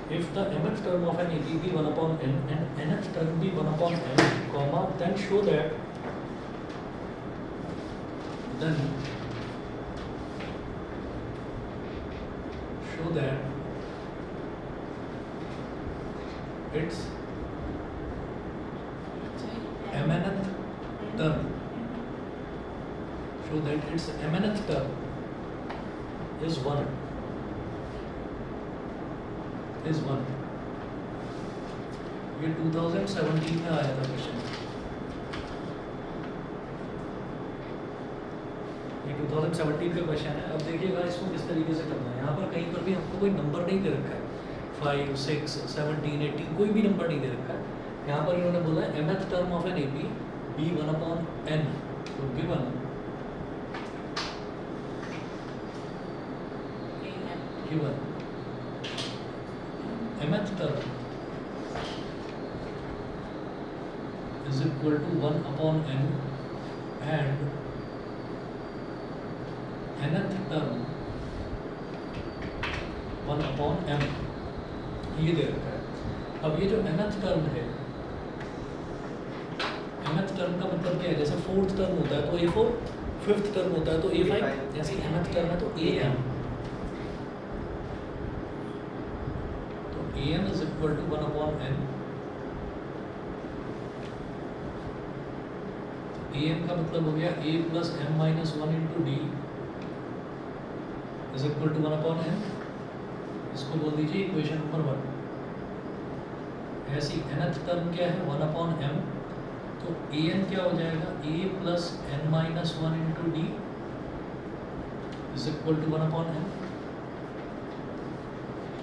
if the mth term of an AP be 1 upon n and nth term be 1 upon n, comma, then show that its mnth term is 1. ये 2017 में आया था question, ये 2017 का question है। अब देखिएगा इसको किस तरीके से करना है। यहाँ पर कहीं पर भी हमको कोई नंबर नहीं दे रखा है, 5, 6, 17, 18 कोई भी नंबर नहीं दे रखा है। यहाँ पर इन्होंने बोला है mth term of an AP be 1 upon n, तो given mth term is equal to 1 upon n and nth term 1 upon m, ये दे रखा है। अब ये जो nth टर्म है, nth टर्म का मतलब क्या है? जैसे फोर्थ टर्म होता है तो a4, फिफ्थ टर्म होता है तो a5, जैसे nth टर्म है तो am, am is equal to 1 upon n। am का मतलब हो गया a plus m minus 1 into d is equal to 1 upon n। इसको बोल दीजिए इक्वेशन नंबर 1। ऐसी nth टर्म क्या है? 1 upon m, तो an क्या हो जाएगा? a plus n minus 1 into d is equal to 1 upon n।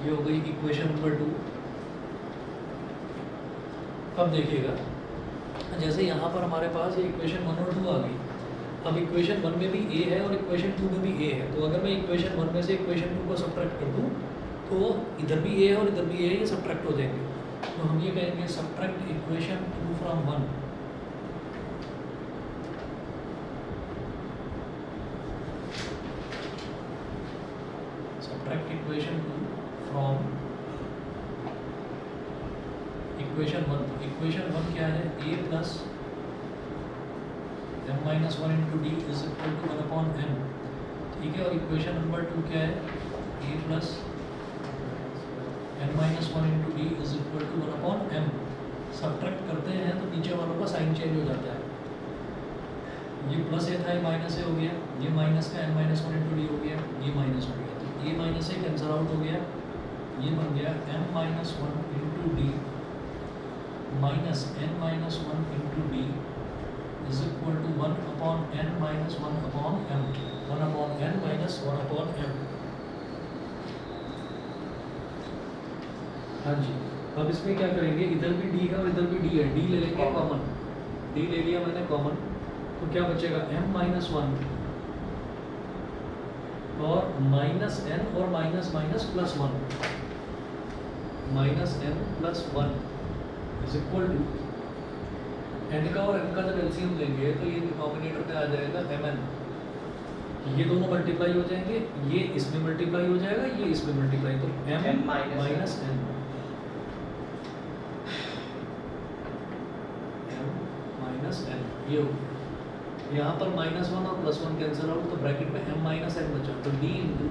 ये हो गई इक्वेशन नंबर 2। अब देखिएगा, जैसे यहाँ पर हमारे पास ये इक्वेशन 1 और 2 आ गई। अब इक्वेशन 1 में भी a है और इक्वेशन 2 में भी a है, तो अगर मैं इक्वेशन 1 में से इक्वेशन 2 को सब्ट्रैक्ट कर दूँ तो इधर भी a है और इधर भी a है, ये सब्ट्रैक्ट हो जाएंगे। तो हम ये कहेंगे subtract equation 2 from 1। Subtract equation 2 from equation 1। तो इक्वेशन 1 क्या है? a plus m minus 1 into D is equal to 1 upon m, ठीक है। और इक्वेशन नंबर 2 क्या है? a plus n minus 1 into D is equal to 1 upon m। Subtract करते हैं तो नीचे वालों का साइन चेंज हो जाता है। ये प्लस a था, ये माइनस a हो गया, ये माइनस का n माइनस 1 इंटू डी हो गया, ये माइनस हो गया, तो a minus a cancel out हो गया, ये बन गया m minus 1 into D minus n minus 1 into D is equal to 1 upon n minus 1 upon m, 1 upon n minus 1 upon m। हाँ जी, अब इसमें क्या करेंगे? इधर भी d है और इधर भी d है, d ले लेंगे कॉमन, d ले लिया मैंने कॉमन, तो क्या बचेगा? m माइनस 1 और माइनस n और minus minus plus 1, minus n plus 1 is equal to n का और m का जब एलसीएम लेंगे तो ये डिनोमिनेटर में आ जाएगा mn। ये दोनों मल्टीप्लाई हो जाएंगे, ये इसमें मल्टीप्लाई हो जाएगा, ये इसमें मल्टीप्लाई, तो m minus n, m minus n, ये हो गया। यहाँ पर माइनस 1 और प्लस 1 कैंसिल आउट, तो ब्रैकेट में m माइनस n बचा, तो d into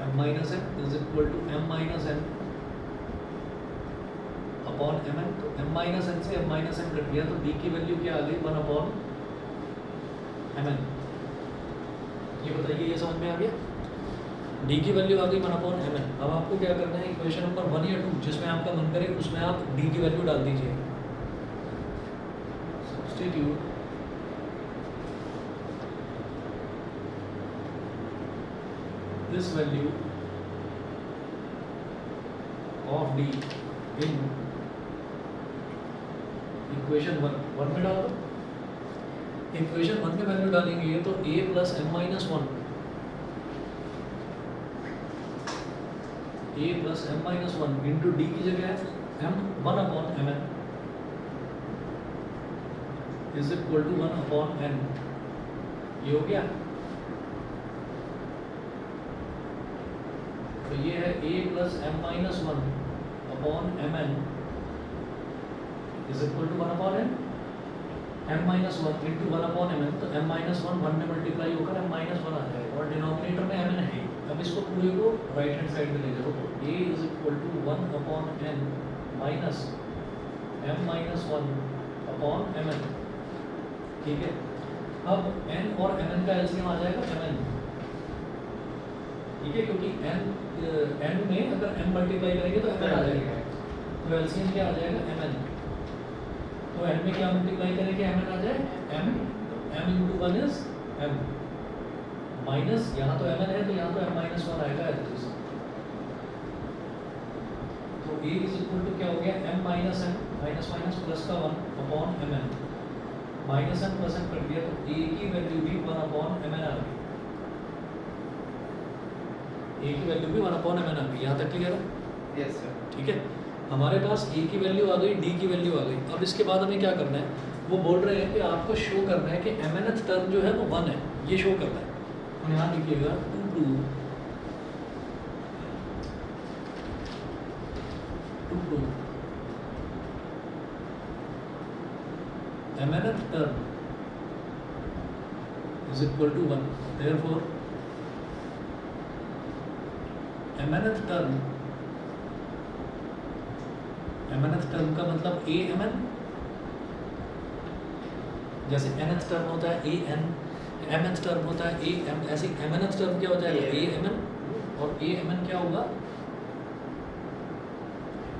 m minus n is equal to m minus n upon mn। तो m माइनस n से m माइनस n कट गया, तो d की वैल्यू क्या आ गई? 1 अपॉन mn। ये बताइए, ये समझ में आ गया? d की वैल्यू आ गई 1 अपॉन mn। अब आपको क्या करना है? इक्वेशन नंबर 1 या 2 जिसमें आपका मन करे उसमें आप d की वैल्यू डाल दीजिए। Substitute this value of d in equation 1 में डाल दो। इक्वेशन 1 में वैल्यू डालेंगे तो a plus m minus 1, a plus m minus 1 into D की जगह है m 1 upon mn is equal to 1 upon n। ये हो गया। तो ये है a plus M minus one upon M N is equal to one upon N, M minus one into one upon M N, तो एम माइनस वन में multiply होकर M minus one आ जाएगा और डिनोमिनेटर में एम एन है। अब इसको पूरे को राइट हैंड साइड में ले जाओ तो a is equal to one upon N minus M minus one upon M N. ठीक है, अब n और m n का एलसीएम आ जाएगा m n। ठीक है, क्योंकि n में अगर m मल्टीप्लाई करेंगे तो m n आ जाएगा, तो एलसीएम क्या आ जाएगा m n। तो n में क्या मल्टीप्लाई करेंगे m n आ जाए m into one is m minus, यहाँ तो m n है तो यहाँ तो m माइनस वन आएगा एलसीएम। तो a इज इक्वल टू क्या हो गया m minus n minus minus plus का one upon m n, minus N plus N कर दिया तो a की वैल्यू भी वन अपॉन एम एन आ गई, a की वैल्यू भी वन अपॉन एम एन आ गई। यहाँ तक क्लियर है? Yes sir. ठीक है, हमारे पास a की वैल्यू आ गई, d की वैल्यू आ गई। अब इसके बाद हमें क्या करना है, वो बोल रहे हैं कि आपको शो करना है कि एम एन टर्म जो है वो वन है, ये शो करना है। तो यहाँ लिखिएगा to mnth term is equal to 1, therefore mnth term का मतलब a mn, जैसे nth टर्म होता है a n, mth टर्म होता है a m, ऐसे mnth टर्म क्या हो जाएगा a mn, और a mn क्या होगा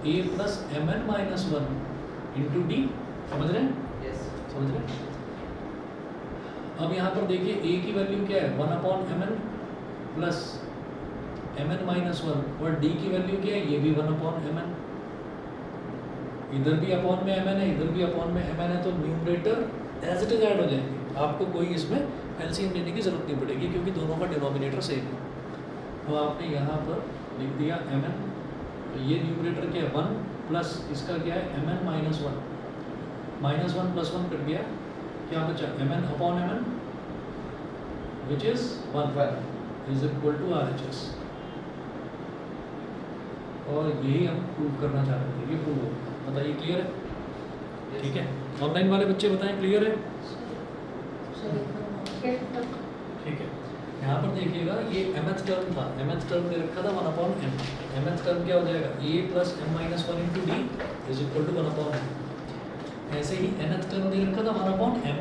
a plus mn minus one into D. समझ रहे हैं? समझ रहे? अब यहाँ पर देखिए a की वैल्यू क्या है, one upon M N plus M N minus one, और d की वैल्यू क्या है, ये भी वन अपॉन एम एन। इधर भी अपॉन में एम एन है, इधर भी अपॉन में एम एन है, तो numerator as it is add हो जाएंगे। आपको कोई इसमें एलसीएम लेने की जरूरत नहीं पड़ेगी क्योंकि दोनों का डिनोमिनेटर सेम है। तो आपने यहाँ पर लिख दिया एम एन, तो ये न्यूमरेटर क्या है वन प्लस इसका क्या है M N minus one, minus one plus one कर दिया, क्या बचा M N upon M N which is one is equal to R H S. और यही हम प्रूव करना चाह रहे थे, ये प्रूव हो। बताइए क्लियर है? ठीक है, ऑनलाइन वाले बच्चे बताएं क्लियर है? ठीक है, यहाँ पर देखिएगा ये mth टर्म था, mth टर्म दे रखा था one upon M, mth term क्या हो जाएगा a plus M minus one into D is equal to one upon M. ऐसे ही nth टर्म दे रखा था वन अपॉन एम,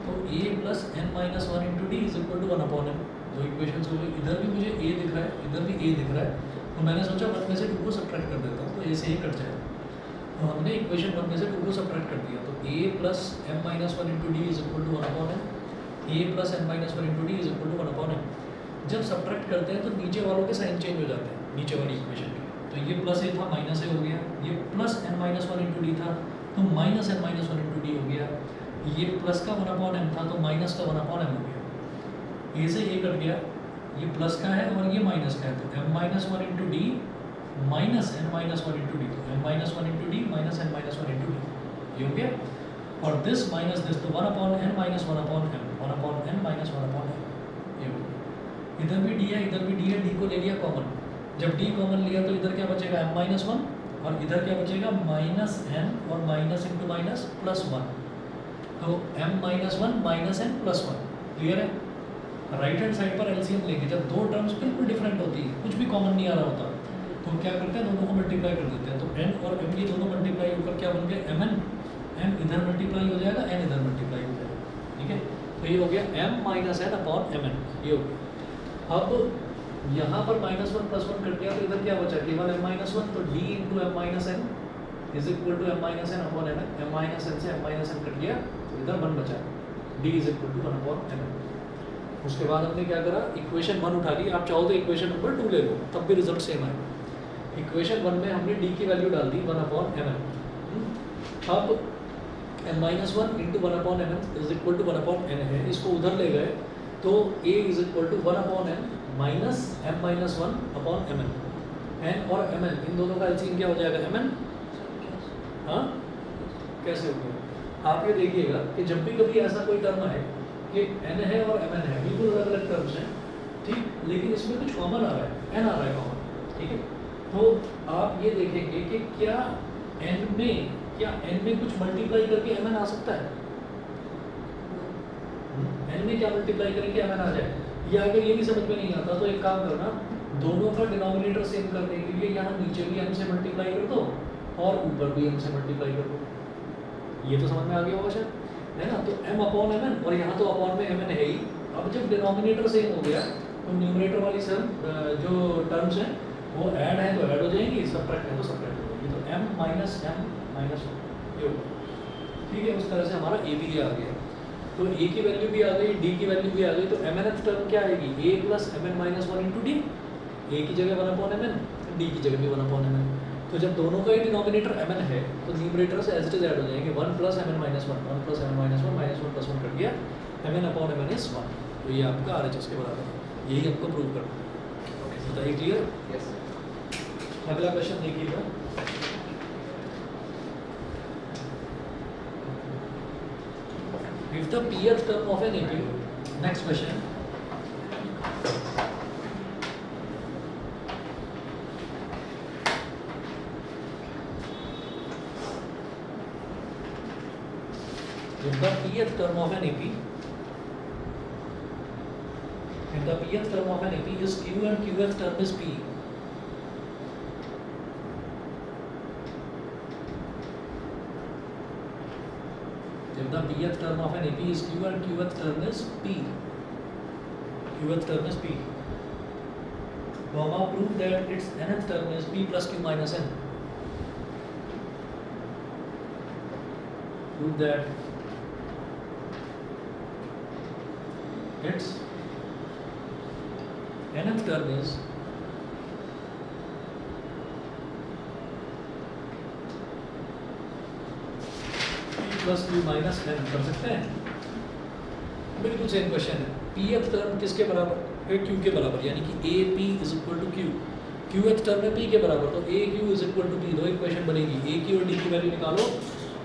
तो a plus N minus one into D is equal to one upon M. दो equation हो गई, इधर भी मुझे a दिख रहा है, इधर भी a दिख रहा है, तो मैंने सोचा वन में से टू को सब्ट्रैक्ट कर देता हूँ तो a से ही कट जाएगा। तो हमने इक्वेशन वन में से टू को सब्ट्रैक्ट कर दिया, तो a plus M minus one into D is equal to one upon M, a plus N minus one into D is equal to one upon M. जब सब्ट्रैक्ट करते हैं तो नीचे वालों के साइन चेंज हो जाते हैं, नीचे वाली इक्वेशन के। तो ये प्लस ए था माइनस ए हो गया, ये plus N minus one into D था तो minus N minus one into D हो गया, ये प्लस का वन अपॉन एम था तो माइनस का वन अपॉन एम हो गया। ए से ए कट गया, ये प्लस का है और ये माइनस का है, तो M minus one into D minus N minus one into D, तो M minus one into D minus N minus one into D, ये हो गया। और दिस माइनस दिस, तो one upon N minus one upon M, one upon N minus one upon M, ये हो गया। इधर भी डी है, इधर भी डी है, डी को ले लिया कॉमन, जब डी कॉमन लिया तो इधर क्या बचेगा एम माइनस वन, और इधर क्या बचेगा माइनस एन और minus into minus plus one, तो M minus one minus N plus one. Clear है? राइट हैंड साइड पर एलसीएम लेंगे, जब दो टर्म्स बिल्कुल डिफरेंट होती है, कुछ भी कॉमन नहीं आ रहा होता, तो क्या करते हैं दोनों को मल्टीप्लाई कर देते हैं, तो एन और एम ये दोनों मल्टीप्लाई होकर क्या बन गया एम एन, एम इधर मल्टीप्लाई हो जाएगा, एन इधर मल्टीप्लाई हो जाएगा। ठीक है, तो ये हो गया M minus N upon M N, ये हो गया। अब यहाँ पर माइनस वन प्लस वन कट गया, तो इधर क्या बचा केवल एम माइनस वन, तो D into M minus N is equal to M minus N upon M N, M minus N से एम माइनस एन कट गया, तो इधर वन बचा, D is equal to one upon M N. उसके बाद हमने क्या करा, इक्वेशन वन उठा ली, आप चाहो तो इक्वेशन नंबर टू ले लो, तब भी रिजल्ट सेम आएगा। इक्वेशन वन में हमने डी की वैल्यू डाल दी वन अपॉन एम एन। अब m minus one into one upon M N is equal to one upon n है, इसको उधर ले गए तो a is equal to one upon N minus M minus one upon M n. N और m n इन दोनों का एलसीएम क्या हो जाएगा एम एन। हाँ कैसे हो गया, आप ये देखिएगा कि जब भी कभी ऐसा कोई टर्म है कि एन है और एम एन है, बिल्कुल अलग अलग टर्म्स हैं, ठीक, लेकिन इसमें कुछ कॉमन आ रहा है, एन आ रहा है कॉमन, ठीक है, तो आप ये देखेंगे कि क्या n में कुछ मल्टीप्लाई करके mn आ सकता है? n में क्या मल्टीप्लाई करके mn आ जाए? या अगर ये भी समझ में नहीं आता तो एक काम करना, दोनों का डिनोमिनेटर सेम करने के लिए यहाँ नीचे भी m से मल्टीप्लाई कर दो और ऊपर भी m से मल्टीप्लाई कर दो। ये तो समझ में आ गया होगा शायद, है ना? तो m अपॉन mn, और यहाँ तो अपॉन में mn है ही। अब जब डिनोमिनेटर सेम हो गया तो न्यूमरेटर वाली जो टर्म्स हैं वो ऐड है तो ऐड हो जाएंगी, सब्ट्रैक्ट है तो सब्ट्रैक्ट हो जाएंगी। तो m माइनस ये होगा। ठीक है, उस तरह से हमारा a भी आ गया। तो a की वैल्यू भी आ गई, d की वैल्यू भी आ गई, तो mnth टर्म क्या आएगी? a plus mn minus 1 into D. a की जगह 1 अपॉन mn, d की जगह भी 1 अपॉन mn। तो जब दोनों का ही डिनोमिनेटर mn है तो न्यूमरेटर से एज इट इज ऐड हो जाएंगे, 1 plus mn minus 1, 1 plus mn minus 1, minus 1 plus 1 cut गया, mn अपॉन mn इज 1। तो ये आपका RHS के बराबर है, यही आपको प्रूव करना है। ओके, बताइए क्लियर? यस। अगला क्वेश्चन देखिएगा। If the pth term of an AP, next question. If the pth term of an AP, if the pth term of an AP is Q and qth term is P, if the pth term of an AP is Q and qth term is P, qth term is P, comma, prove that its nth term is P plus Q minus N. Prove that its nth term is plus Q minus n. कर सकते हैं? बिल्कुल same question है। P एफ term किसके बराबर है? Q के बराबर, यानी कि a p is equal to q. Q एफ टर्म है पी के बराबर, तो a q is equal to p. दो इक्वेशन बनेगी, ए की और डी की वैल्यू निकालो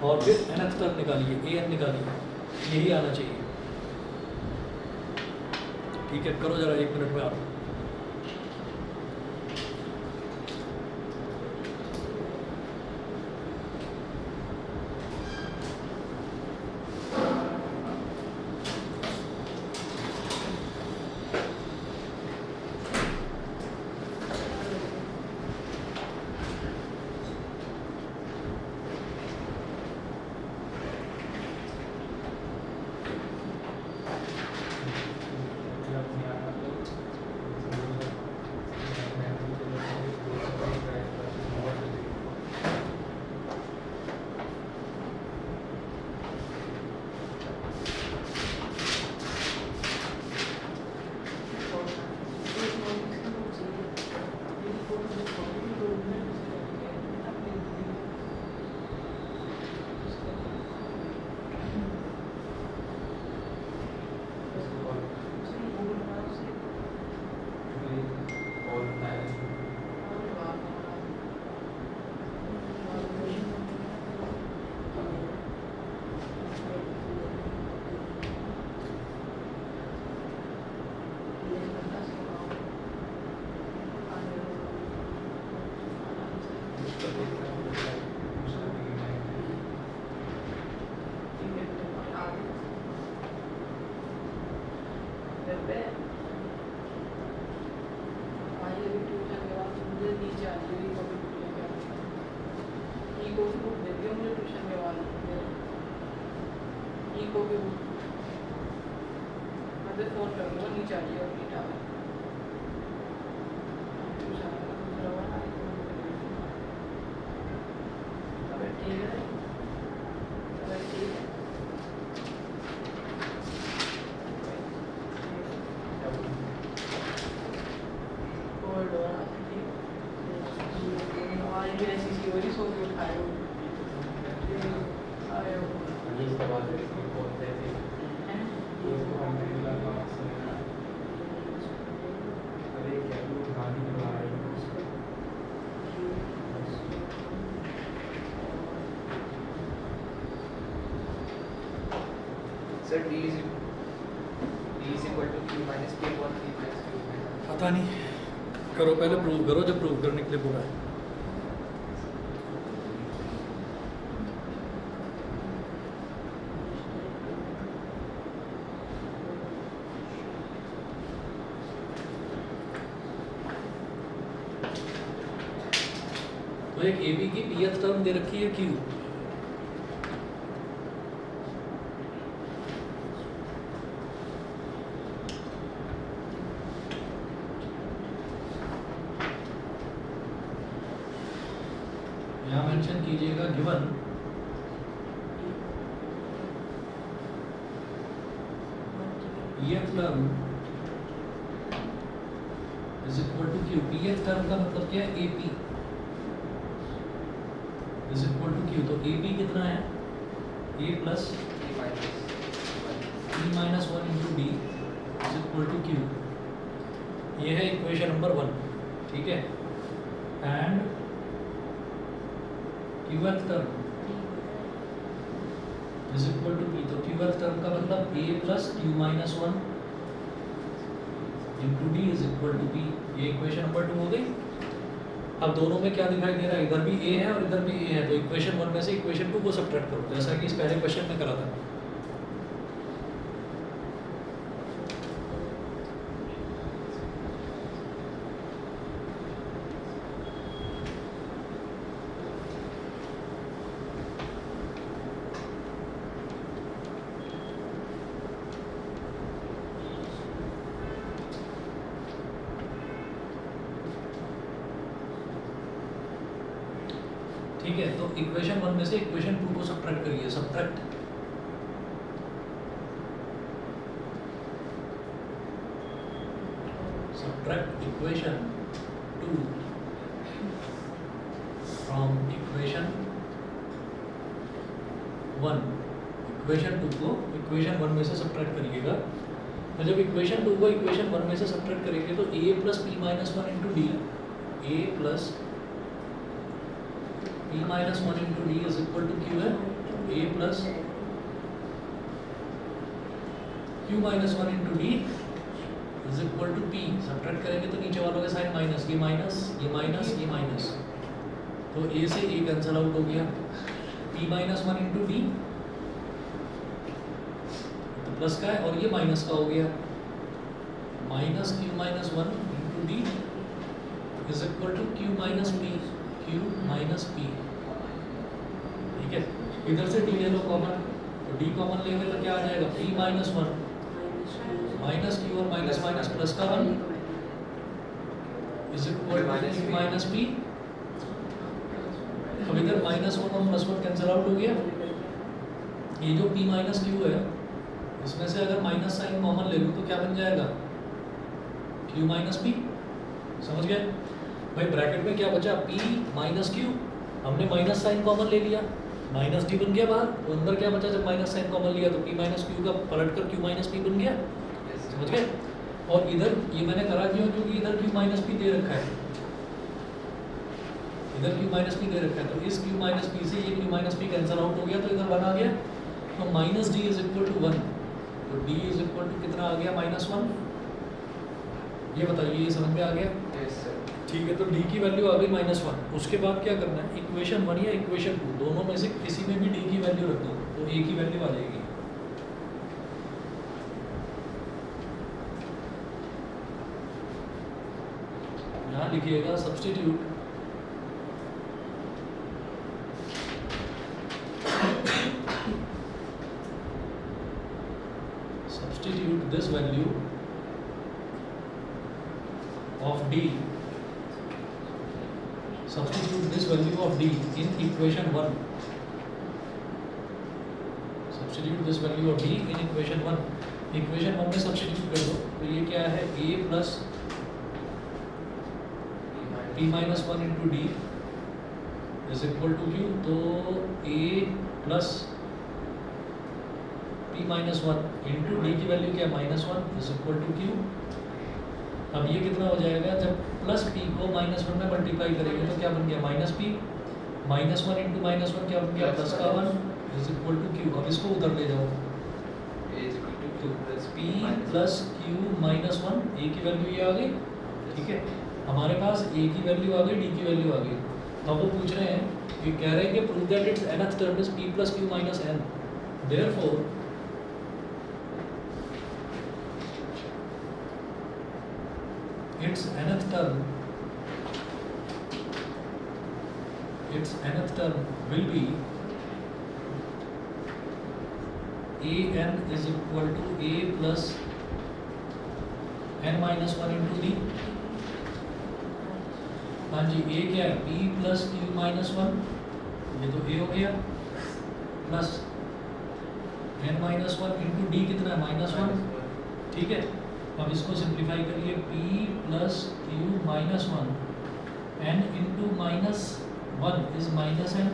और फिर एन एफ टर्म निकालिए, ए एन निकालिए, यही आना चाहिए। ठीक है, करो जरा, 1 मिनट में आप। Sir d is equal to q minus p upon p minus q. पता नहीं, करो, पहले प्रूव करो, जब प्रूव करने के लिए बोला है। तो एक ए बी की pth टर्म दे रखी है Q, यहाँ मेंशन कीजिएगा given pth term is equal to Q। pth term का मतलब क्या है? AP is equal to Q। तो AP कितना है? A plus P minus 1 into D is equal to Q। ये है इक्वेशन नंबर 1, ठीक है। And qth term is equal to P। तो qth टर्म का मतलब A plus Q minus 1 into D is equal to P। ये equation number 2 हो गई। अब दोनों में क्या दिखाई दे रहा है? इधर भी A है और इधर भी A है, तो इक्वेशन 1 में से इक्वेशन 2 को सब्ट्रैक्ट करो, जैसा कि इस पहले क्वेश्चन में करा था। ठीक है, तो इक्वेशन 1 में से इक्वेशन 2 को सब्ट्रैक्ट करिए। Subtract equation 2 from equation 1। Equation 2 को इक्वेशन 1 में से सब्ट्रैक्ट करिएगा। तो जब इक्वेशन 2 को इक्वेशन 1 में से सब्ट्रैक्ट करेंगे तो A plus P minus 1 into D, A plus P minus 1 into D is equal to Q है A plus Q minus 1 into D is equal to P। Subtract करेंगे तो नीचे वालों के साइन माइनस, ये माइनस, ये माइनस, ये minus, तो A से A कैंसल आउट हो गया। P माइनस 1 इंटू डी तो प्लस का है और ये माइनस का हो गया, minus Q minus 1 into D is equal to Q minus P। Q minus P, ठीक है। इधर से D ले लो कॉमन, तो D कॉमन लेंगे तो क्या आ जाएगा? P माइनस 1 माइनस Q और माइनस माइनस प्लस का 1 is equal to Q minus P। अब इधर माइनस 1 और प्लस 1 कैंसिल आउट हो गया। ये जो P माइनस Q है इसमें से अगर माइनस साइन कॉमन ले लूँ तो क्या बन जाएगा? Q minus P। समझ गए भाई? ब्रैकेट में क्या बचा? P minus Q। हमने माइनस साइन कॉमन ले लिया, माइनस D बन गया बाहर, तो अंदर क्या बचा? जब माइनस साइन कॉमन लिया तो P माइनस Q का पलट कर Q माइनस P बन गया। समझ गए? और इधर ये मैंने करा क्यों? क्योंकि इधर Q माइनस P दे रखा है, इधर Q माइनस P दे रखा है, तो इस Q माइनस P से ये Q minus P cancel out हो गया, तो इधर 1 आ गया। तो minus D is equal to 1, तो D इज इक्वल टू कितना आ गया? माइनस 1। ये बताइए, ये समझ में आ गया? ठीक है, तो D की वैल्यू आ गई माइनस 1। उसके बाद क्या करना है? इक्वेशन 1 या इक्वेशन 2 दोनों में से किसी में भी D की वैल्यू रख दो तो A की वैल्यू आ जाएगी। यहाँ लिखिएगा substitute this value of D, substitute this value of D in equation 1, substitute this value of D in equation 1। equation 1 में substitute कर दो, तो ये क्या है? A plus P minus 1 into D is equal to Q। तो A plus P minus 1 into D की value क्या है? Minus 1 is equal to Q। अब ये कितना हो जाएगा? जब प्लस P को माइनस 1 में मल्टीप्लाई करेंगे तो क्या बन गया? Minus P। Minus 1 into minus 1 क्या बन गया? प्लस का 1 इज इक्वल टू Q। अब इसको उधर ले जाओ, P plus Q minus 1, A की वैल्यू ये आ गई, ठीक है। हमारे पास a की वैल्यू आ गई, d की वैल्यू आ गई। तो वो पूछ रहे हैं, ये कह रहे हैं कि prove that it's nth term is p plus q minus n, therefore its nth term will be an is equal to a plus n minus 1 into d। हाँ जी, a क्या है, p plus q minus 1, ये तो a हो गया, plus n minus 1 into d कितना है, minus 1, ठीक है। अब इसको सिंप्लीफाई करिए, p plus q minus 1, n into minus 1 is minus n,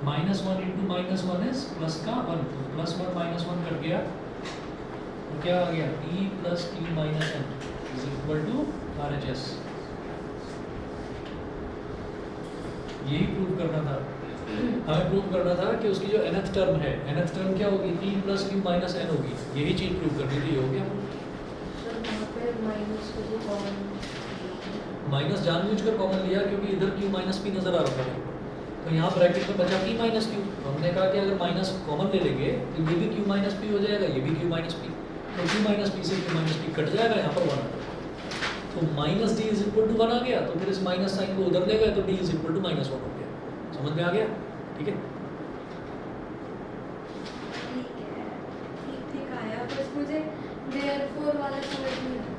minus 1 into minus 1 is plus का 1, तो plus 1 minus 1 कट गया, तो क्या आ गया, p plus q minus n is equal to RHS। यही प्रूव करना था, हमें प्रूव करना था कि उसकी जो nth टर्म है, nth टर्म क्या होगी, p plus q minus n होगी, यही चीज प्रूव करनी थी। हो गया, माइनस जानबूझकर कॉमन लिया क्योंकि इधर q माइनस पी नजर आ रहा है, तो यहाँ ब्रैकेट में बचा p माइनस क्यू। हमने कहा कि अगर माइनस कॉमन ले लेंगे तो ये भी q माइनस पी हो जाएगा, ये भी q माइनस पी, तो q माइनस पी से q माइनस पी कट जाएगा, यहाँ पर 1 तो minus D is equal to 1 आ गया, तो फिर इस माइनस साइन को उधर ले गए तो d इज इक्वल टू -1 हो गया। समझ में आ गया, ठीक है। ठीक आया, बस मुझे देयरफॉर वाला समझ नहीं आया।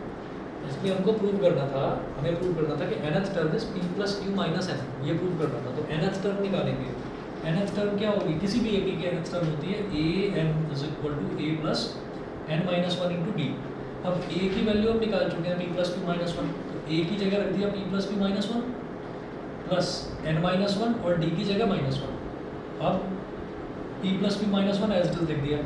इसमें हमको प्रूव करना था, हमें प्रूव करना था कि nth term is p plus q minus n, ये प्रूव करना था। तो nth टर्म निकालेंगे, nth टर्म क्या होगी, किसी भी एक की nth टर्म होती है a n is equal to a plus n minus 1 into d। अब a की वैल्यू हम निकाल चुके हैं p plus q minus 1, तो a की जगह रख दिया p plus q minus 1 plus n minus 1 और d की जगह -1। अब p plus q minus 1 as it is लिख दिया,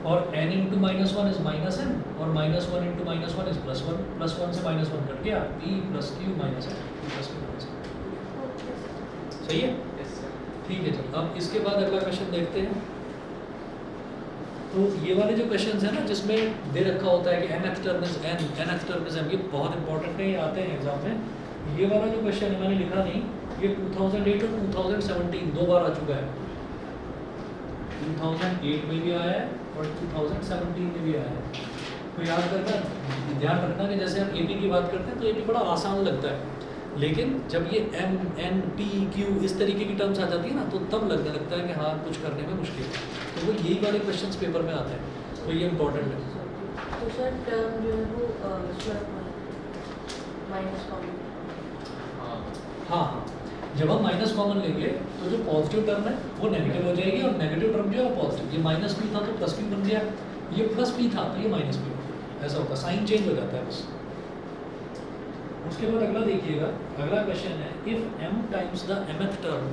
और n into -1 is -n और -1 into -1 is +1, +1 से -1 कट गया, p plus q minus n, p plus q minus n। सही है, Yes, sir. ठीक है। चलो अब इसके बाद अगला क्वेश्चन देखते हैं। तो ये वाले जो क्वेश्चंस है ना, जिसमें दे रखा होता है कि nth term is n, nth term is m, ये बहुत इंपॉर्टेंट है, ये आते हैं एग्जाम में। ये वाला जो क्वेश्चन है मैंने लिखा नहीं, ये 2008 और 2017 दो बार आ चुका है। 2008 में भी आया है और 2017 में भी आया है। तो याद रखना, ध्यान रखना कि जैसे हम एपी की बात करते हैं तो एपी बड़ा आसान लगता है, लेकिन जब ये एम एन पी क्यू इस तरीके की टर्म्स आ जाती है ना, तो तब लगने लगता है कि हाँ कुछ करने में मुश्किल है। तो वो यही वाले क्वेश्चंस पेपर में आते हैं, तो ये इम्पोर्टेंट है। तो सर टर्म जो है वो माइनस कॉमन। हाँ हाँ, जब हम माइनस कॉमन लेंगे तो जो पॉजिटिव टर्म है वो नेगेटिव हो जाएगी, और नेगेटिव टर्म जो है पॉजिटिव। ये माइनस पी था तो प्लस पी बन गया, ये प्लस पी था तो ये माइनस पी हो गया, ऐसा होता है, साइन चेंज हो जाता है बस। उसके बाद अगला देखिएगा, अगला क्वेश्चन है, if m times the mth term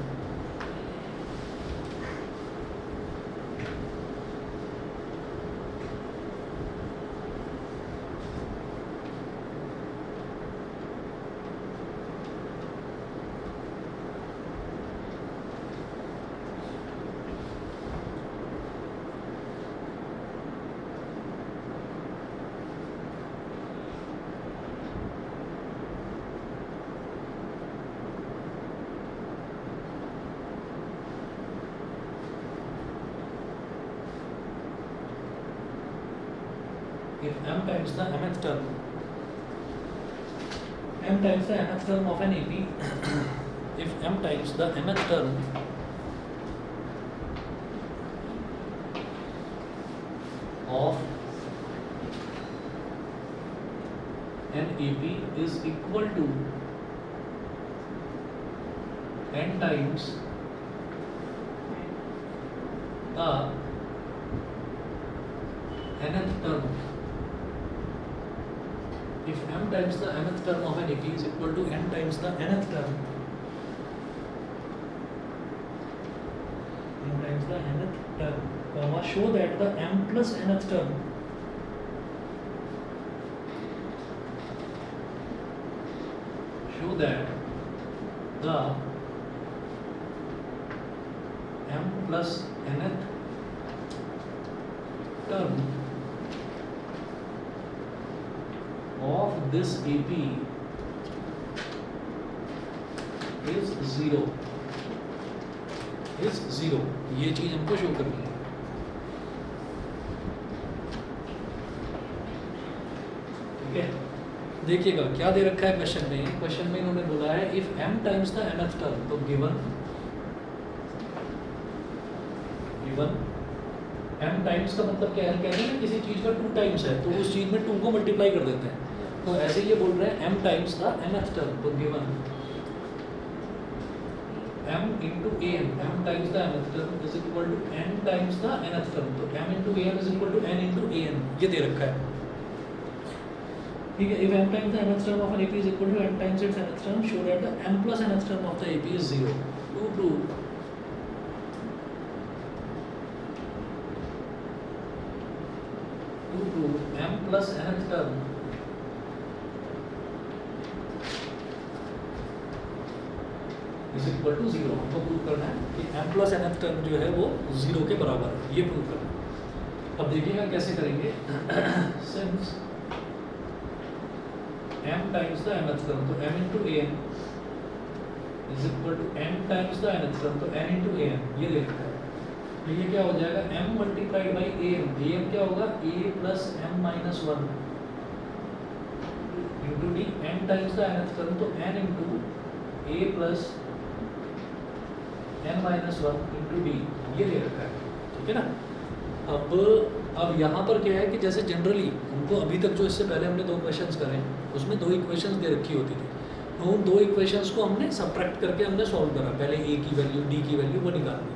if m times the mth term, m times the mth term of an AP, if m times the mth term of an AP is equal to n times the nth term, if m times the mth term of an AP is equal to n times the nth term, n times the nth term, comma, show that the m plus nth term show that the m plus nth term of this AP is zero, ये चीज हमको show करनी है। ठीक है, देखिएगा क्या दे रखा है क्वेश्चन में। क्वेश्चन में इन्होंने बोला है if m times the nth term, तो गिवन m टाइम्स का मतलब क्या है, कहते हैं ना किसी चीज का 2 टाइम्स है तो उस चीज में 2 को मल्टीप्लाई कर देते हैं। तो ऐसे ये बोल रहे हैं m times the nth term, तो given m into an, m times the nth term is equal to n times the nth term, तो m into an is equal to n into an, ये दे रखा है। ठीक है, if m times the nth term of an AP is equal to n times its nth term, show that the m plus nth term of the AP is 0. To prove m plus nth term इज equal to 0, हमको prove करना है कि m plus nth term जो है वो 0 के बराबर है, ये प्रूव करना है। अब देखिएगा कैसे करेंगे। Since m times the nth term, तो m into an is equal to n times the nth term, तो n into an, ये दे रखा है। तो ये क्या हो जाएगा, m मल्टीप्लाइड बाई am क्या होगा, a plus m minus 1 into d, n times the nth term, तो n into a plus n minus 1 into D, ये ले रखा है। ठीक है ना। अब यहाँ पर क्या है कि जैसे जनरली हमको अभी तक जो इससे पहले हमने 2 क्वेश्चंस करे उसमें 2 इक्वेशंस दे रखी होती थी, तो उन 2 इक्वेशंस को हमने सब्ट्रैक्ट करके हमने सॉल्व करा, पहले a की वैल्यू d की वैल्यू वो निकाल दी।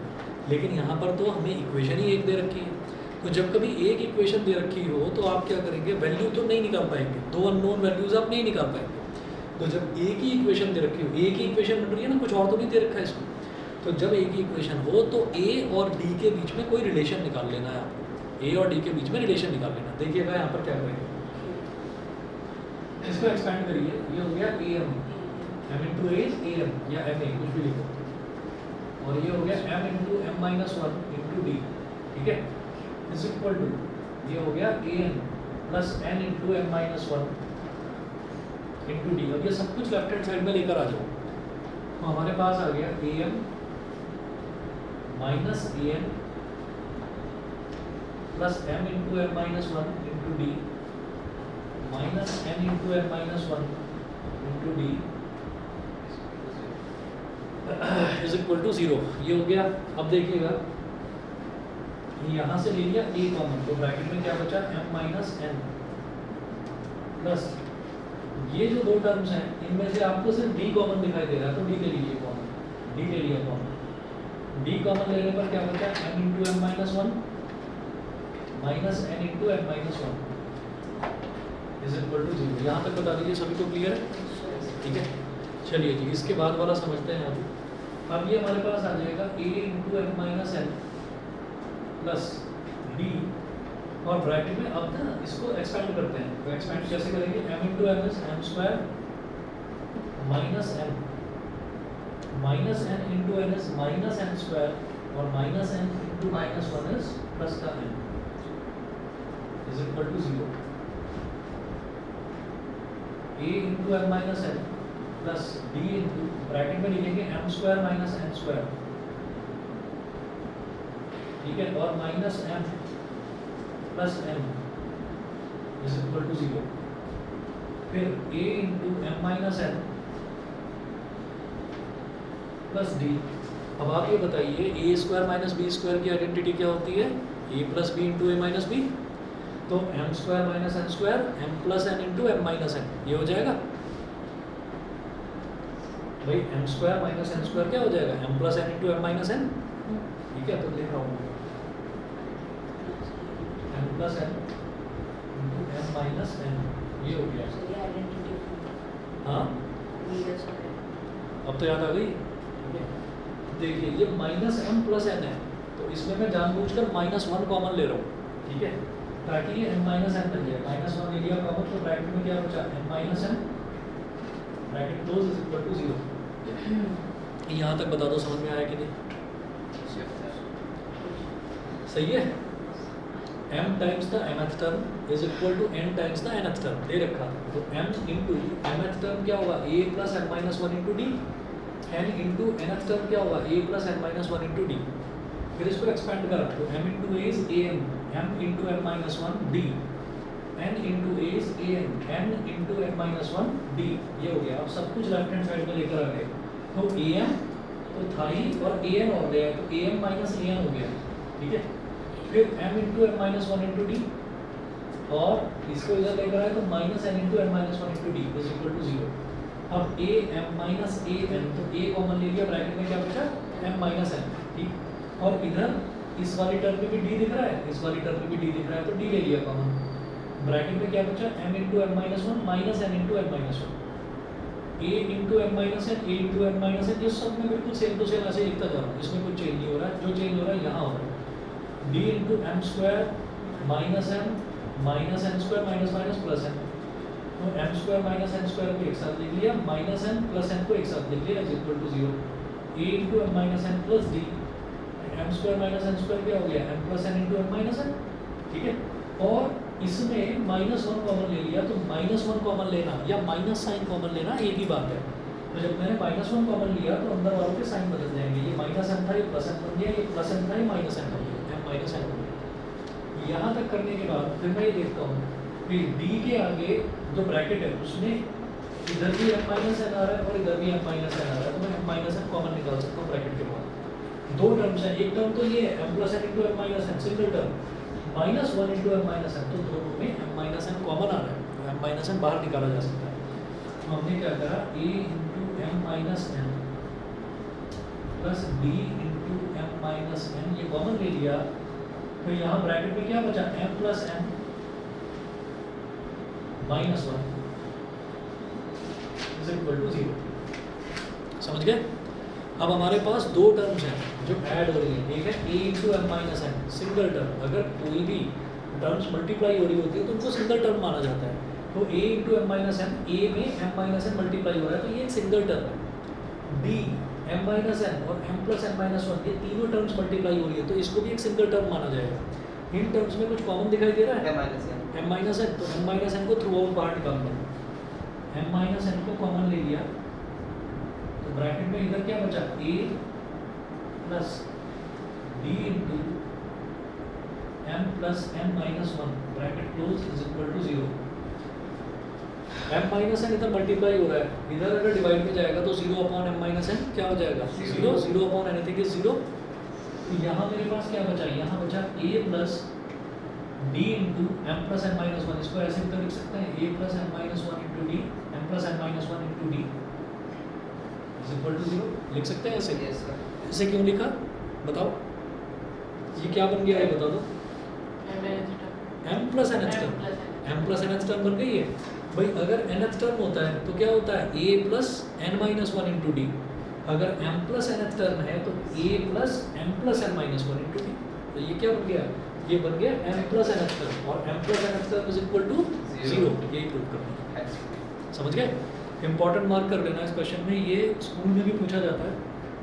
लेकिन यहाँ पर तो हमें इक्वेशन ही एक दे रखी है, तो जब कभी एक इक्वेशन दे रखी हो तो आप क्या करेंगे, वैल्यू तो नहीं निकाल पाएंगे, 2 अननोन वैल्यूज आप नहीं निकाल पाएंगे। तो जब एक ही इक्वेशन दे रखी हो, एक ही इक्वेशन बन रही है ना, कुछ और तो नहीं दे रखा है इसमें, तो जब एक ही इक्वेशन हो तो a और d के बीच में कोई रिलेशन निकाल लेना है आपको, a और d के बीच में रिलेशन निकाल लेना। देखिएगा यहाँ पर क्या करेंगे, इसको एक्सपेंड करिए, ये हो गया m into a is am या ma कुछ भी लिखो, और ये हो गया m into m minus 1 into d, ठीक है, इज इक्वल टू ये हो गया an plus n into m minus 1 into d। अब ये सब कुछ लेफ्ट हैंड साइड में लेकर आ जाओ, तो हमारे पास आ गया am minus an plus m into m minus 1 into D minus n into m minus 1 into D is equal to 0, ये हो गया। अब देखिएगा यहाँ से ले लिया a कॉमन, तो ब्रैकेट में क्या बचा, m माइनस n प्लस ये जो 2 टर्म्स हैं इनमें से आपको सिर्फ d कॉमन दिखाई दे रहा है, तो d ले लीजिए कॉमन, d ले लिया कॉमन, d कॉमन लेने पर क्या बचा, m into m minus 1 minus n into m minus 1 is equal to 0। यहाँ तक बता दीजिए सभी को क्लियर है, ठीक है। चलिए जी, इसके बाद वाला समझते हैं। अब ये हमारे पास आ जाएगा a into m minus n plus d, और ब्रैकेट में अब ना इसको एक्सपेंड करते हैं, तो एक्सपेंड कैसे करेंगे, m into m is m square minus n into n is minus n square, और minus n into minus 1 is plus का n is equal to 0। a into m minus n plus d into bracket में लिखेंगे m square minus n square, ठीक है, और minus m plus n is equal to 0। फिर a into m minus n plus d। अब आप ये बताइए a square minus b square की आइडेंटिटी क्या होती है, a plus b into a minus b, तो m square minus n square m plus n into m minus n, ये हो जाएगा भाई, m square minus n square क्या हो जाएगा, m plus n into m minus n, ठीक है। तो लिख रहा हूँ m plus n into m minus n, ये हो गया। हाँ, अब तो याद आ गई। देखिए ये माइनस m प्लस n है, तो इसमें मैं जानबूझकर माइनस 1 कॉमन ले रहा हूँ, ठीक है, ताकि ये m माइनस n बन जाए। माइनस 1 ले लिया कॉमन, तो ब्रैकेट में क्या बचा, m minus n bracket close is equal to 0। यहाँ तक बता दो समझ में आया कि नहीं, सही है। m times the mth term is equal to n times the nth term दे रखा, तो m इंटू mth टर्म क्या होगा, a plus m minus 1 into d, n into nth term क्या होगा a plus n minus one into d. फिर इसको expand करा तो m into a is an, m into n minus one d, n into a is an, n into n minus one D. ये हो गया। अब सब कुछ लेफ्ट हैंड साइड में लेकर आ गए तो am तो था ही और an और गया तो am माइनस an हो गया, ठीक है। फिर m into n minus one into D और इसको इधर लेकर आए तो minus n into n minus one into D is equal to 0। अब a m माइनस a n तो a कॉमन ले लिया, ब्रैकेट में क्या बचा m माइनस n, ठीक। और इधर इस वाली टर्म में भी d दिख रहा है, इस वाली टर्म में भी d दिख रहा है तो d ले लिया कॉमन। ब्रैकेट में क्या बचा m into n minus one minus n into n minus one, a into n minus n, a into n minus n। ये सब में बिल्कुल सेम टू सेम ऐसे लिखता जा रहा हूँ, इसमें कुछ चेंज नहीं हो रहा है। जो चेंज हो रहा है यहाँ हो रहा है d into m square minus n square minus minus plus n। तो m square minus n square को एक साथ लिख लिया, माइनस n प्लस n को एक साथ लिख लिया is equal to 0। a into m minus n plus d, m square minus n square क्या हो गया m plus n into m minus n, ठीक है। और इसमें माइनस वन कॉमन ले लिया तो माइनस वन कॉमन लेना या माइनस साइन कॉमन लेना एक ही बात है। तो जब मैंने माइनस वन कॉमन लिया तो अंदर वालों के साइन बदल जाएंगे। ये माइनस n था, ये प्लस n बन गया, ये प्लस n था, ये माइनस n बन गया, m माइनस n बन गया। यहाँ तक करने के बाद फिर मैं ये देखता हूँ फिर d के आगे जो ब्रैकेट है उसमें इधर भी m माइनस n आ रहा है और इधर भी m माइनस n आ रहा है, तो मैं m माइनस n कॉमन निकाल सकता हूँ ब्रैकेट के बाद। दो टर्म्स हैं, एक टर्म तो ये है m plus n into m minus n single term, minus one into m minus n, तो दोनों में m माइनस n कॉमन आ रहा है तो m माइनस n बाहर निकाला जा सकता है। तो हमने क्या करा a into m minus n plus b into m minus n, ये कॉमन ले लिया। तो यहाँ ब्रैकेट में क्या बचा m plus n minus one is equal to 0। समझ गए? अब हमारे पास दो टर्म्स हैं जो ऐड हो रही हैं, एक है a into M minus N single term. अगर कोई भी टर्म्स मल्टीप्लाई हो रही होती है तो उनको सिंगल टर्म माना जाता है। तो a into M minus N, a में m माइनस एन मल्टीप्लाई हो रहा है तो ये एक सिंगल टर्म है। b m माइनस एन और m plus n minus one, ये तीनों टर्म्स मल्टीप्लाई हो रही है तो इसको भी एक सिंगल टर्म माना जाएगा। इन टर्म्स में कुछ कॉमन दिखाई दे रहा है m माइनस एन, तो m माइनस एन को थ्रू आउट बाहर निकालना। m माइनस एन को कॉमन ले लिया तो ब्रैकेट में इधर क्या बचा a plus b into m plus n minus one, bracket close is equal to 0। m minus n इधर मल्टीप्लाई हो रहा है, इधर अगर डिवाइड में जाएगा तो 0 अपॉन m माइनस n क्या हो जाएगा 0, 0 अपॉन एनीथिंग इज 0। तो यहाँ मेरे पास क्या बचा, यहाँ बचा a plus d into m plus n minus one. इसको ऐसे भी तो लिख सकते हैं a plus n minus one into d, m plus n minus one into d is equal to 0। लिख सकते हैं ऐसे? Yes, sir. ऐसे क्यों लिखा बताओ? ये क्या बन गया है बता दो? m plus n h term, m plus n h term बन गई है भाई। अगर n h टर्म होता है तो क्या होता है a plus n minus one into D. अगर m plus n h term है तो a plus m plus n minus one into D. तो ये क्या बन गया, ये बन गया m plus n h term और m plus n h term is equal to 0। यही प्रूव करना है, समझ गए? इंपॉर्टेंट मार्क कर लेना इस क्वेश्चन में, ये स्कूल में भी पूछा जाता है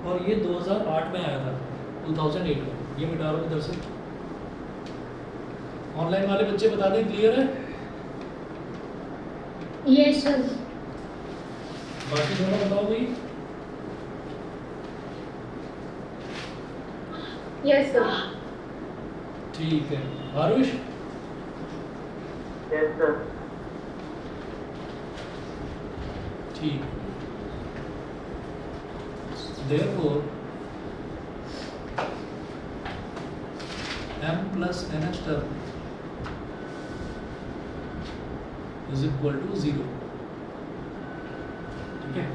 और ये 2008 में आया था, 2008 में। ये मिटा रहा हूँ इधर से। ऑनलाइन वाले बच्चे बता दें, क्लियर है? Yes sir. बाकी दोनों बताओ भाई। Yes sir. ठीक है आरुष? Yes, sir. ठीक। Therefore, m plus nh term is equal to 0। ठीक है?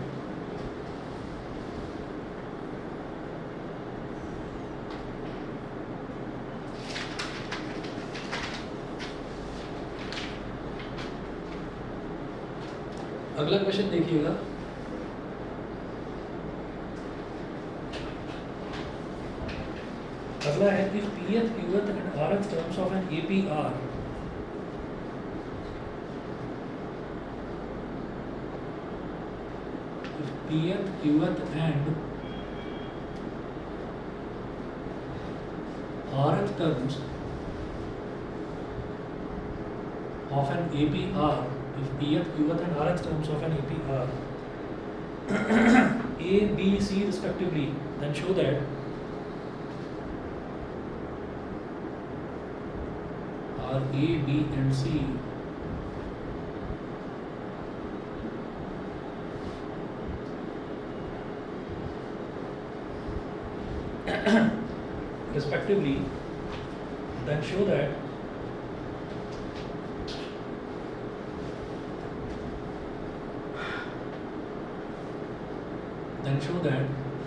अगला क्वेश्चन देखिएगा। अगला है if pth, qth and rth terms of an APR if pth, qth and rth terms of an APR, if pth, qth and rth terms of an APR A, B, C respectively, then show that are A, B and C respectively, then show that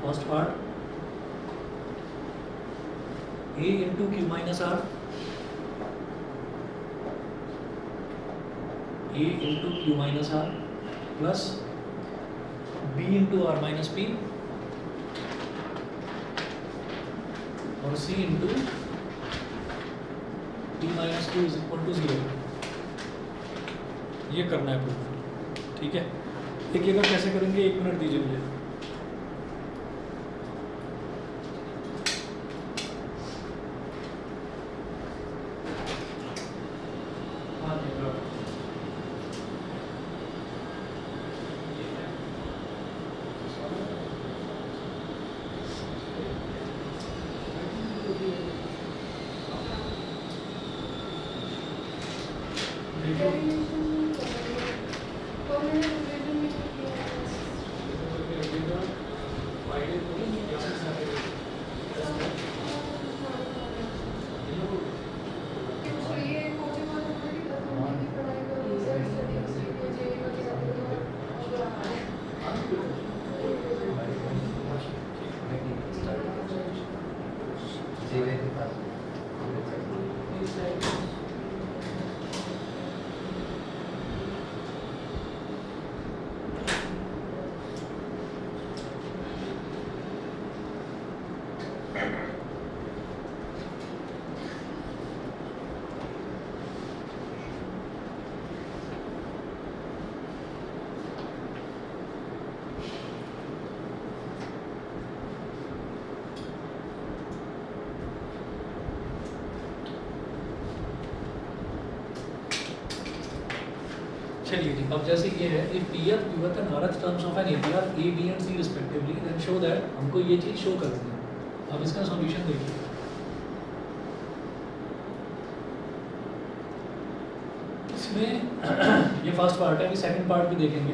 first part A into Q minus R, A into Q minus R plus B into R minus P और C into P minus Q is equal to 0. ये करना है proof, ठीक है। देखिएगा कैसे करेंगे, 1 minute दीजिए मुझे। चलिए जी, अब जैसे ये है if pth qth and rth terms of an APR A, B and C respectively, then show that हमको ये चीज शो करनी है। अब इसका सॉल्यूशन देखिए, इसमें ये फर्स्ट पार्ट है, अभी सेकंड पार्ट भी देखेंगे।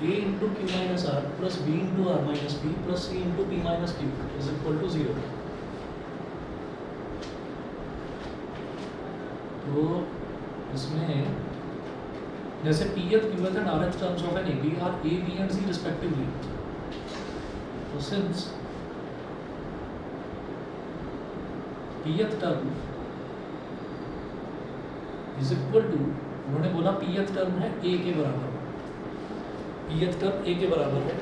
A into Q minus R plus B into R minus P plus C into P minus Q is equal to 0। तो इसमें जैसे pth qth and rth terms of an AP are A, B and C respectively, so since pth term is equal to, उन्होंने बोला pth term है A के बराबर, pth term A के बराबर है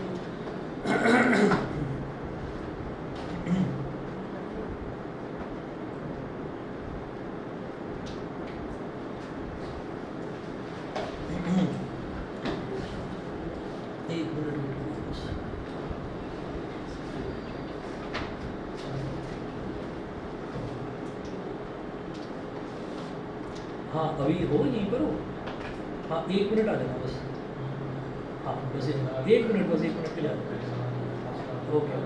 हाँ अभी हो, यहीं पर हो। हाँ 1 मिनट आ जाना बस। हाँ बस 1 मिनट, बस 1 मिनट के लिए ओके।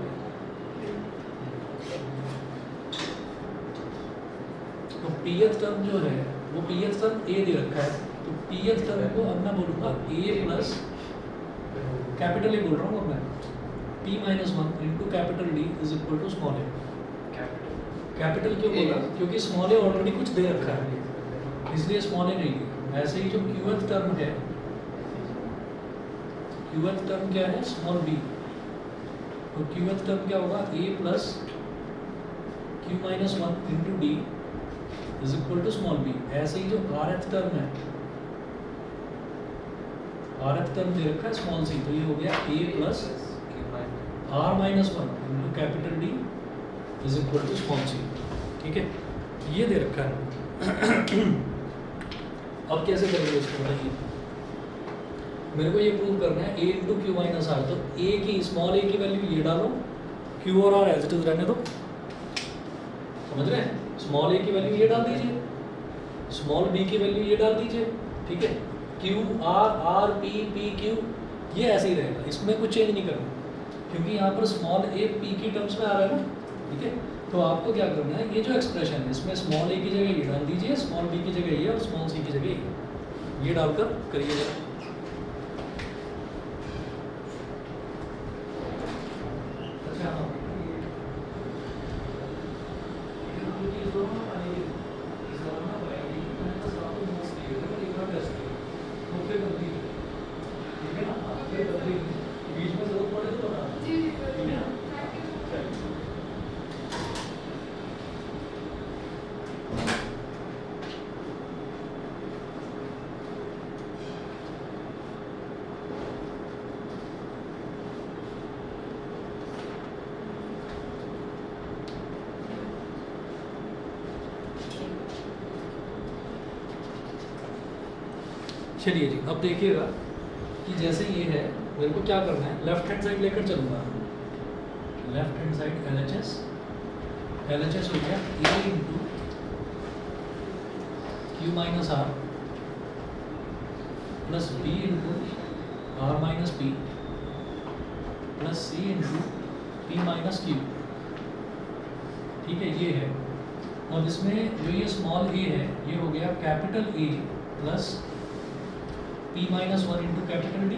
तो pth टर्म जो है वो pth टर्म A दे रखा है, तो pth टर्म को अब मैं बोलूँगा A प्लस कैपिटल A बोल रहा हूँ अब मैं, P minus 1 into capital D is equal to small A. Capital क्यों बोला? क्योंकि स्मॉल ए ऑलरेडी कुछ दे रखा है, इसलिए स्मॉल ए नहीं है। ऐसे ही जो qth टर्म है, qth टर्म क्या है? Small b। तो qth टर्म क्या होगा? a plus q minus 1 into D is equal to small b। ऐसे ही जो rth टर्म है, rth टर्म दे रखा है स्मॉल c, तो ये हो गया a plus r minus 1 into capital D is equal to small c। ठीक है, ये दे रखा है। अब कैसे करेंगे इसको बताइए? मेरे को ये प्रूव करना है a into Q minus are, तो a की स्मॉल a की वैल्यू ये डालो, q और r एज इट इज रहने दो। समझ रहे हैं? स्मॉल a की वैल्यू ये डाल दीजिए, स्मॉल b की वैल्यू ये डाल दीजिए। ठीक है, q r r p p q ये ऐसे ही रहेगा, इसमें कुछ चेंज नहीं करना। क्योंकि यहाँ पर स्मॉल ए पी की टर्म्स में आ रहा है ना, ठीक है। तो आपको क्या करना है, ये जो एक्सप्रेशन है इसमें स्मॉल ए की जगह ये डाल दीजिए, स्मॉल बी की जगह ये और स्मॉल सी की जगह ये डालकर करिएगा। अच्छा हाँ, ये दो चीज़ दोनों में पाएंगे, इस बार ना पाएंगे, मैंने बस आपको नोट्स दिए थे, पर एक बार टेस्ट किया, तो फिर कर दीजिए, ठीक है ना, आगे कर दीजिए, बीच में जरूरत पड़े तो बता, जी जी ठीक है ना। चलिए। चलिए जी, अब देखिएगा कि जैसे ये है, मेरे को क्या करना है, लेफ्ट हैंड साइड लेकर चलूँगा, left hand side L H S हो गया a into Q minus r plus b into are minus p plus c into P minus Q, ठीक है, ये है। और इसमें जो ये स्मॉल ए है, ये हो गया capital A plus P minus one into capital D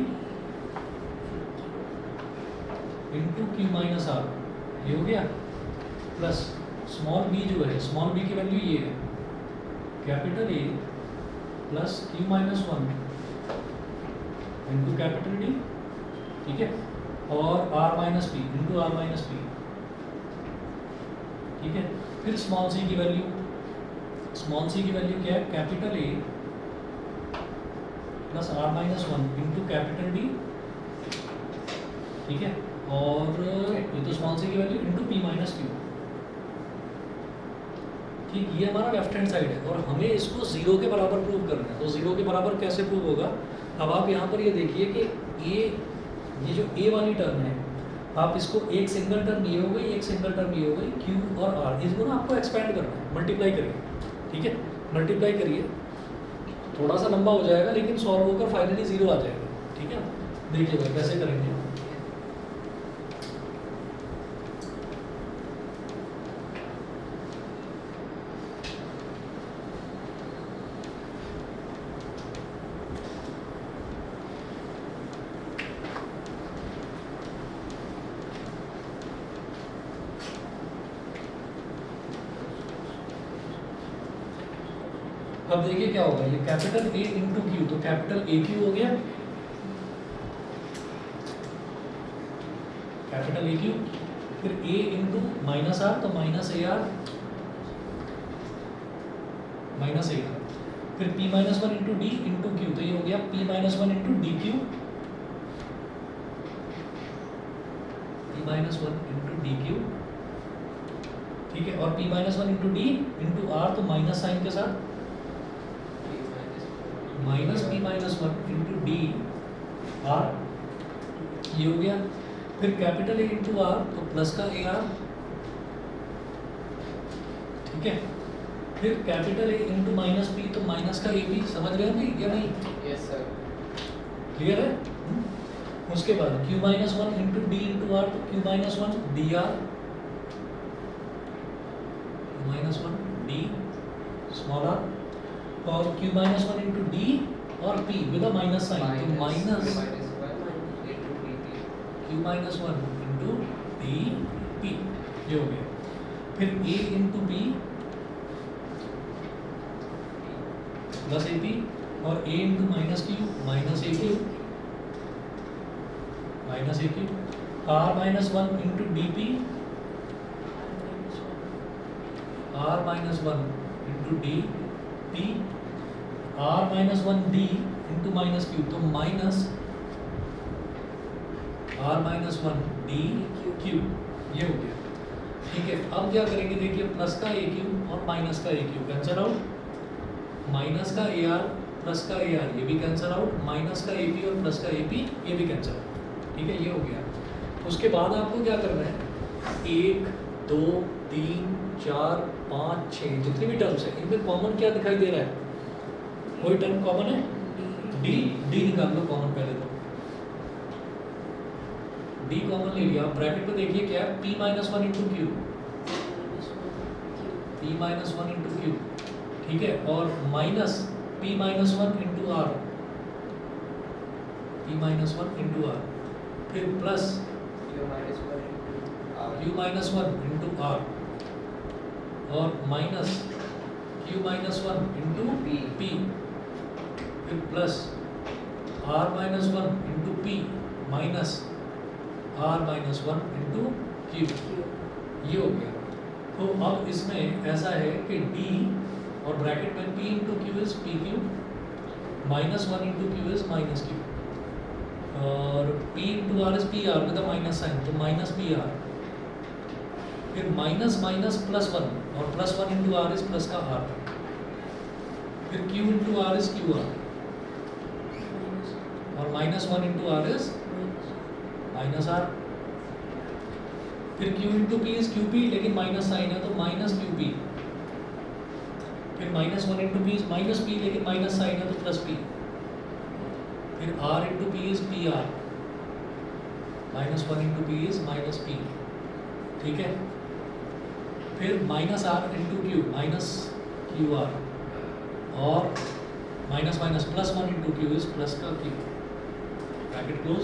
into Q minus R, ये हो गया, प्लस स्मॉल बी जो है, स्मॉल बी की वैल्यू ये है capital A plus Q minus one into capital D, ठीक है, और R minus P into are minus P, ठीक है। फिर स्मॉल सी की वैल्यू, स्मॉल सी की वैल्यू क्या है, capital A plus R minus one into capital D, ठीक है, और ये तो स्मॉल सी की value into P minus Q, ठीक। ये हमारा लेफ्ट हैंड साइड है और हमें इसको जीरो के बराबर प्रूव करना है। तो जीरो के बराबर कैसे प्रूव होगा, अब आप यहाँ पर ये देखिए कि ये जो ए वाली टर्म है, आप इसको एक सिंगल टर्म ये हो गई, एक सिंगल टर्म ये हो गई, क्यू और आर, इसको ना आपको एक्सपेंड करना है, मल्टीप्लाई करिए, ठीक है, मल्टीप्लाई करिए, थोड़ा सा लंबा हो जाएगा लेकिन सॉल्व होकर फाइनली जीरो आ जाएगा, ठीक है। देखिएगा कैसे करेंगे। अब देखिए क्या होगा, ये कैपिटल ए इंटू क्यू, तो कैपिटल ए क्यू हो गया, कैपिटल ए क्यू, फिर ए इंटू माइनस आर, तो minus a r, minus a r, फिर p minus one into d into q, तो ये हो गया p minus one into d q, p minus one into d q, ठीक है, और p minus one into d into r, तो minus sign के साथ minus P minus one into D R, ये हो गया, फिर कैपिटल ए इंटू आर, तो प्लस का ए आर, ठीक है, फिर capital A into minus P, तो माइनस का ए पी, समझ रहे हैं नहीं या नहीं, यस सर, क्लियर है। उसके बाद q minus one into d into r, तो q minus one d r, minus one d small r, और q minus one into D और p with a minus sign, तो minus q minus one into d p, ये हो गया, फिर a into b plus a p, और a into minus q minus a q, minus a q, r minus one into d p, r minus one into d p, r minus one d into minus q, तो minus r minus one d q, ये हो गया, ठीक है। अब क्या करेंगे, देखिए प्लस का ए क्यू और माइनस का ए क्यू कैंसिल आउट, माइनस का ए आर प्लस का ए आर, ये भी कैंसिल आउट, माइनस का ए पी और प्लस का ए पी, ये भी कैंसिल आउट, ठीक है, ये हो गया। उसके बाद आपको क्या करना है, एक दो तीन चार पाँच छः जितनी भी टर्म्स है, इनमें कॉमन क्या दिखाई दे रहा है, कोई टर्म कॉमन है, डी, डी निकाल लो कॉमन पहले तो, डी कॉमन ले लिया, ब्रैकेट में देखिए क्या है, p minus one into q, p minus one into q, ठीक है, और minus p minus one into r, p minus one into r, फिर plus Q minus 1 into R. q minus one into r, और minus q minus one into P. p, फिर plus r minus one into p minus r minus one into q, ये हो गया। तो अब इसमें ऐसा है कि d और ब्रैकेट में p into q is p Q, minus one into q is minus q, और p into r is p r with minus sign, तो माइनस पी आर, फिर माइनस माइनस प्लस वन, और plus one into r is plus का r, फिर q into r is q r, और minus one into r is minus r, फिर q into p is q p, लेकिन minus sign है तो minus Q p, फिर minus one into p is minus p, लेकिन minus sign है तो plus p, फिर r into p is p r, minus one into p is minus P, ठीक है, फिर minus r into Q, minus q r, और minus minus plus one into q is plus का q, bracket close.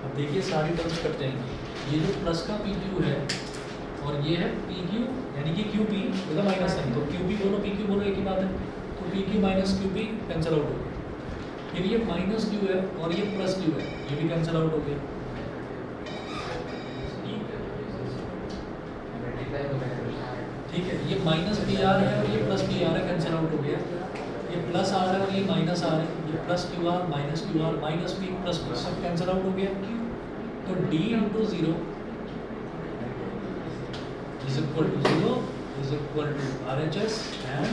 अब देखिए सारी terms cut जाएंगी, ये जो प्लस का पी क्यू है और ये है पी क्यू, यानी कि Q P with minus sign, तो क्यू पी बोलो पी क्यू बोलो एक ही बात है, तो P Q minus Q P cancel out हो गया, फिर ये माइनस क्यू है और ये प्लस क्यू है, ये भी कैंसिल आउट हो गया, Multiply हो गया। ठीक है, ये माइनस पी आर है और ये प्लस पी आर है, कैंसिल आउट हो गया, ये प्लस आर है और ये माइनस आर है, ये plus q r minus p plus p, सब कैंसिल आउट हो गया, तो d into zero is equal to zero is equal to R H s and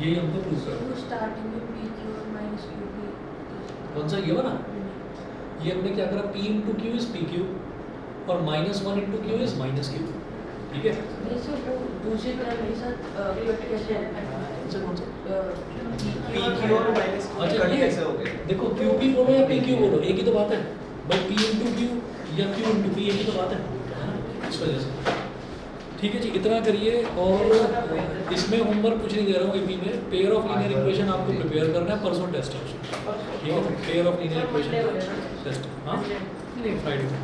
यही हमको प्रूव करना है। स्टार्टिंग में पी क्यू और माइनस क्यू पी, कौन सा ये वाला, ये हमने क्या करा, p into q is p q और minus one into q is minus Q, ठीक है, जैसे वो दूसरी तरह मेरे साथ कट कैसे है कौन सा PQ और minus Q अच्छा, कट ये कैसे हो गए? देखो क्यू पी बोलो या पी क्यू बोलो एक ही तो बात है भाई, पी इंटू क्यू या क्यू इंटू पी एक ही तो बात है, इस वजह से। ठीक है जी, इतना करिए, और इसमें होमवर्क कुछ नहीं दे रहा हूँ एपी में, पेयर ऑफ लीनियर इक्वेशन आपको प्रिपेयर करना है, परसों टेस्ट है, ठीक है, pair of linear equation test, हाँ नहीं फ्राइडे को।